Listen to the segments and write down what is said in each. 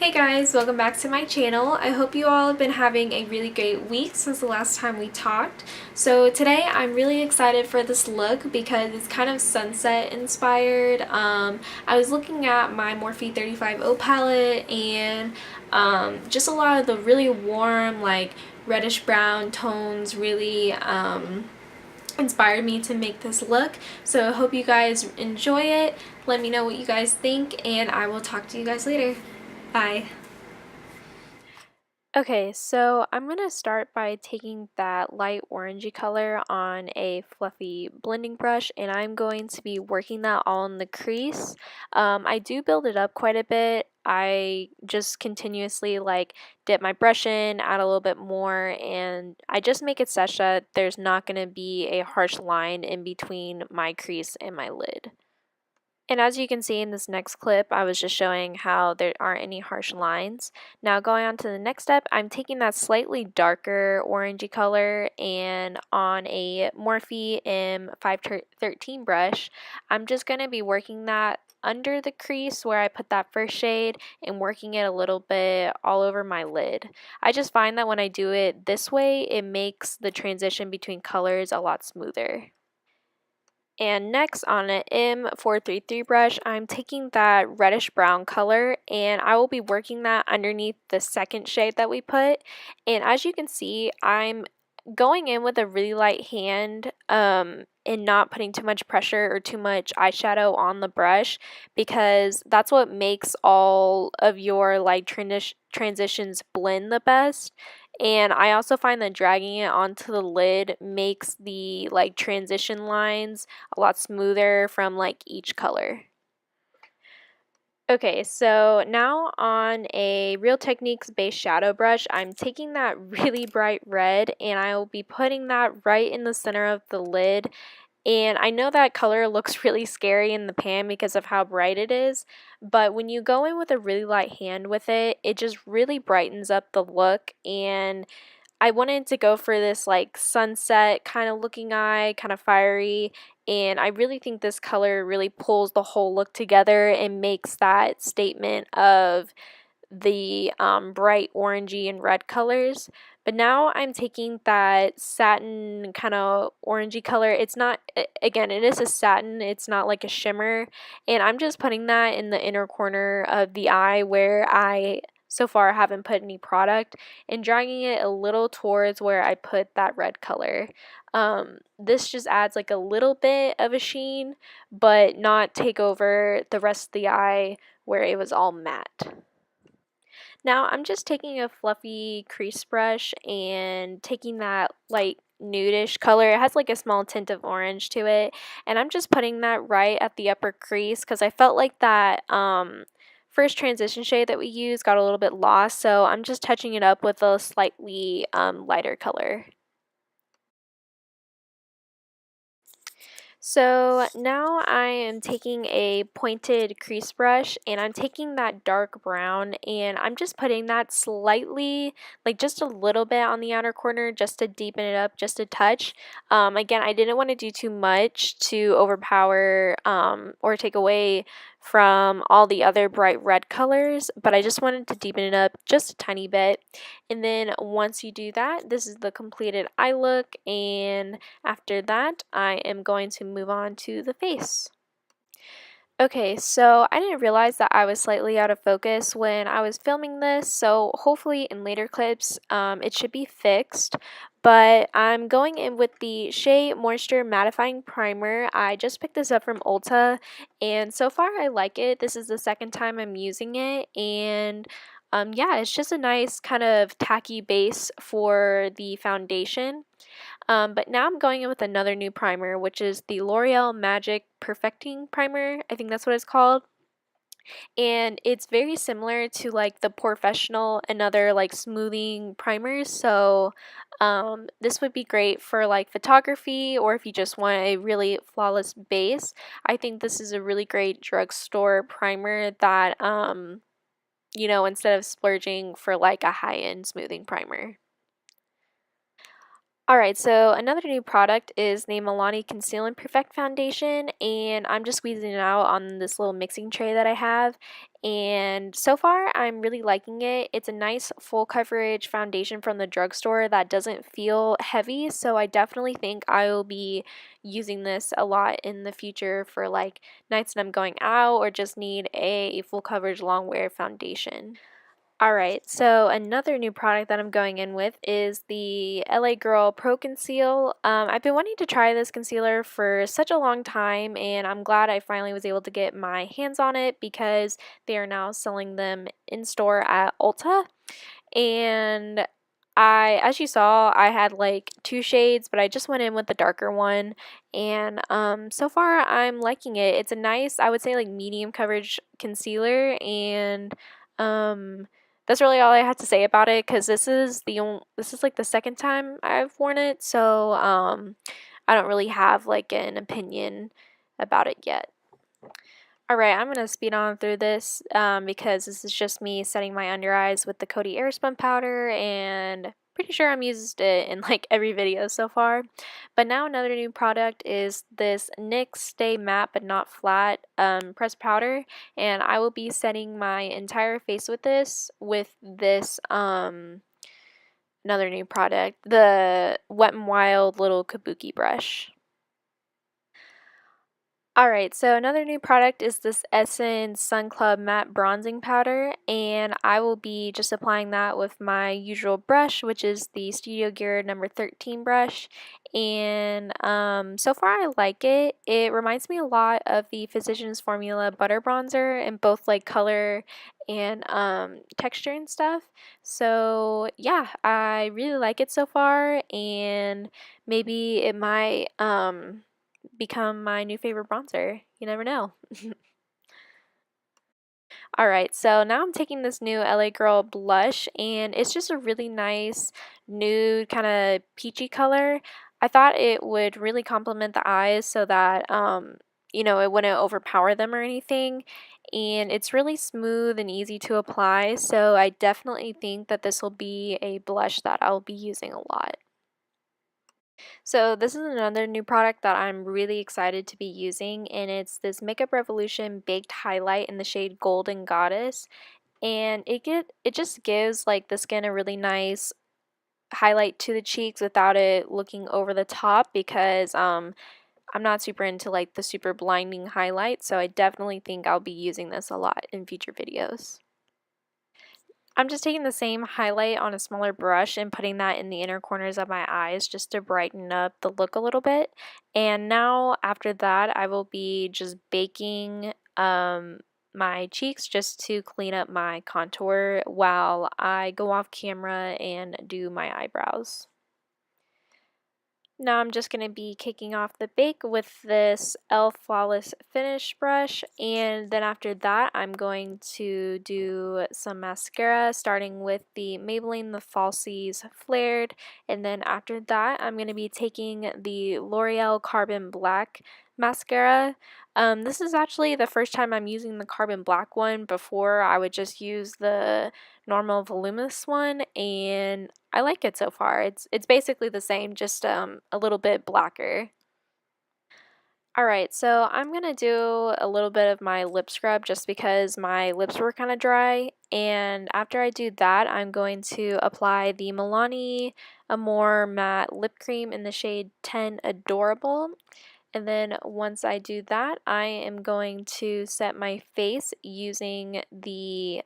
Hey guys, welcome back to my channel. I hope you all have been having a really great week since the last time we talked. So today I'm really excited for this look because it's kind of sunset inspired. I was looking at my Morphe E35 palette and just a lot of the really warm like reddish brown tones really inspired me to make this look. So I hope you guys enjoy it. Let me know what you guys think and I will talk to you guys later. Bye. Okay, so I'm going to start by taking that light orangey color on a fluffy blending brush, and I'm going to be working that all in the crease. I do build it up quite a bit. I just continuously dip my brush in, add a little bit more, and I just make it such that there's not going to be a harsh line in between my crease and my lid. And as you can see in this next clip, I was just showing how there aren't any harsh lines. Now going on to the next step, I'm taking that slightly darker orangey color and on a Morphe M513 brush, I'm just going to be working that under the crease where I put that first shade and working it a little bit all over my lid. I just find that when I do it this way, it makes the transition between colors a lot smoother. And next on an M433 brush, I'm taking that reddish brown color and I will be working that underneath the second shade that we put. And as you can see, I'm going in with a really light hand and not putting too much pressure or too much eyeshadow on the brush, because that's what makes all of your transitions blend the best. And I also find that dragging it onto the lid makes the transition lines a lot smoother from each color. Okay, so now on a Real Techniques base shadow brush, I'm taking that really bright red and I will be putting that right in the center of the lid. And I know that color looks really scary in the pan because of how bright it is, but when you go in with a really light hand with it, it just really brightens up the look. And I wanted to go for this sunset kind of looking eye, kind of fiery, and I really think this color really pulls the whole look together and makes that statement of the bright orangey and red colors. But now I'm taking that satin kind of orangey color. It's not, again, it is a satin, it's not like a shimmer, and I'm just putting that in the inner corner of the eye where I so far haven't put any product, and dragging it a little towards where I put that red color. This just adds a little bit of a sheen, but not take over the rest of the eye where it was all matte. Now I'm just taking a fluffy crease brush and taking that light nudish color. It has a small tint of orange to it, and I'm just putting that right at the upper crease because I felt like that first transition shade that we used got a little bit lost, so I'm just touching it up with a slightly lighter color. So now I am taking a pointed crease brush and I'm taking that dark brown and I'm just putting that slightly, just a little bit on the outer corner just to deepen it up just a touch. Again, I didn't want to do too much to overpower or take away from all the other bright red colors, but I just wanted to deepen it up just a tiny bit. And then once you do that, this is the completed eye look, and after that I am going to move on to the face. Okay, so I didn't realize that I was slightly out of focus when I was filming this, so hopefully in later clips it should be fixed. But I'm going in with the Shea Moisture Mattifying Primer. I just picked this up from Ulta, and so far I like it. This is the second time I'm using it, and yeah, it's just a nice kind of tacky base for the foundation. But now I'm going in with another new primer, which is the L'Oreal Magic Perfecting Primer. I think that's what it's called. And it's very similar to the Professional and other smoothing primers. So this would be great for photography, or if you just want a really flawless base. I think this is a really great drugstore primer that you know, instead of splurging for a high-end smoothing primer. Alright, so another new product is the Milani Conceal and Perfect Foundation, and I'm just squeezing it out on this little mixing tray that I have. And so far, I'm really liking it. It's a nice full coverage foundation from the drugstore that doesn't feel heavy, so I definitely think I will be using this a lot in the future for like nights that I'm going out or just need a full coverage long wear foundation. Alright, so another new product that I'm going in with is the LA Girl Pro Conceal. I've been wanting to try this concealer for such a long time, and I'm glad I finally was able to get my hands on it because they are now selling them in store at Ulta. And as you saw, I had like two shades, but I just went in with the darker one, and so far I'm liking it. It's a nice, I would say, like medium coverage concealer, and that's really all I had to say about it because this is like the second time I've worn it, so I don't really have like an opinion about it yet. Alright, I'm going to speed on through this because this is just me setting my under eyes with the Coty airspun powder, and pretty sure I'm used it in like every video so far. But now another new product is this NYX Stay Matte But Not Flat pressed powder, and I will be setting my entire face with this another new product, the Wet n Wild little kabuki brush. Alright, so another new product is this Essence Sun Club Matte Bronzing Powder, and I will be just applying that with my usual brush, which is the Studio Gear number 13 brush, and so far I like it. It reminds me a lot of the Physicians Formula Butter Bronzer in both like color and texture and stuff. So yeah, I really like it so far, and maybe it might become my new favorite bronzer. You never know. Alright, so now I'm taking this new LA Girl blush, and it's just a really nice nude kind of peachy color. I thought it would really complement the eyes so that you know, it wouldn't overpower them or anything. And it's really smooth and easy to apply, so I definitely think that this will be a blush that I'll be using a lot. So this is another new product that I'm really excited to be using, and it's this Makeup Revolution Baked Highlight in the shade Golden Goddess, and it just gives like the skin a really nice highlight to the cheeks without it looking over the top because I'm not super into like the super blinding highlight, so I definitely think I'll be using this a lot in future videos. I'm just taking the same highlight on a smaller brush and putting that in the inner corners of my eyes just to brighten up the look a little bit. And now after that, I will be just baking my cheeks just to clean up my contour while I go off camera and do my eyebrows. Now I'm just going to be kicking off the bake with this e.l.f. Flawless Finish brush, and then after that I'm going to do some mascara starting with the Maybelline The Falsies Flared, and then after that I'm going to be taking the L'Oreal Carbon Black mascara. This is actually the first time I'm using the Carbon Black one. Before I would just use the normal voluminous one, and I like it so far. It's basically the same, just a little bit blacker. Alright, so I'm gonna do a little bit of my lip scrub just because my lips were kind of dry, and after I do that I'm going to apply the Milani Amore Matte Lip Cream in the shade 10 Adorable. And then once I do that, I am going to set my face using the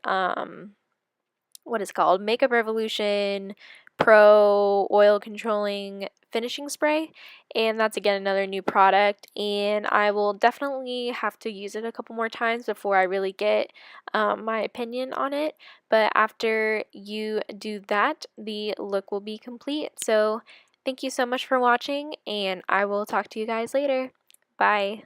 what is called Makeup Revolution Pro Oil Controlling Finishing Spray, and that's again another new product, and I will definitely have to use it a couple more times before I really get my opinion on it, but after you do that the look will be complete. So thank you so much for watching, and I will talk to you guys later. Bye.